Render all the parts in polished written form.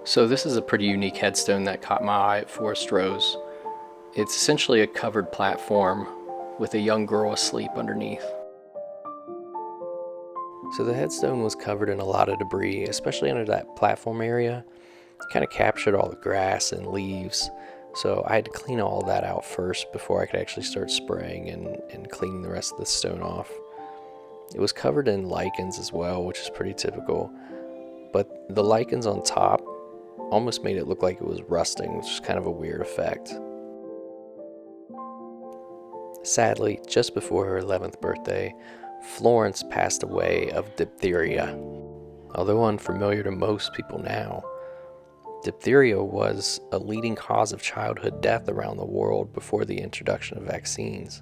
So this is a pretty unique headstone that caught my eye at Forest Rose. It's essentially a covered platform with a young girl asleep underneath. So the headstone was covered in a lot of debris, especially under that platform area. It kind of captured all the grass and leaves. So I had to clean all of that out first before I could actually start spraying and cleaning the rest of the stone off. It was covered in lichens as well, which is pretty typical. But the lichens on top almost made it look like it was rusting, which is kind of a weird effect. Sadly, just before her 11th birthday, Florence passed away of diphtheria. Although unfamiliar to most people now, diphtheria was a leading cause of childhood death around the world before the introduction of vaccines.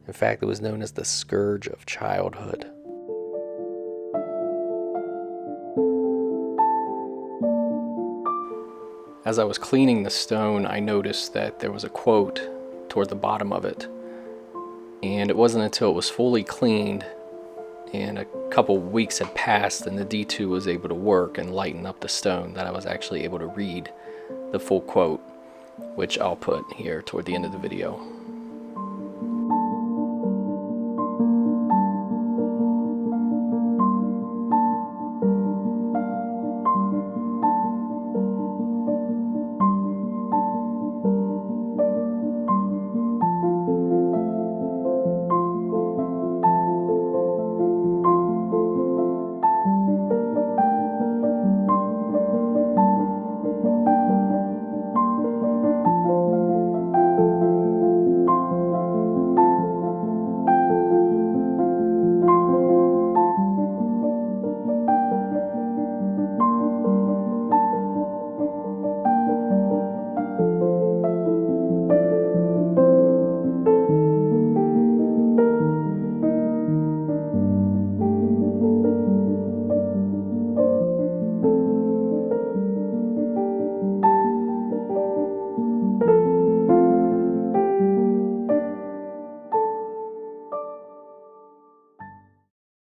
In fact, it was known as the scourge of childhood. As I was cleaning the stone, I noticed that there was a quote toward the bottom of it. And it wasn't until it was fully cleaned and a couple weeks had passed and the D2 was able to work and lighten up the stone that I was actually able to read the full quote, which I'll put here toward the end of the video.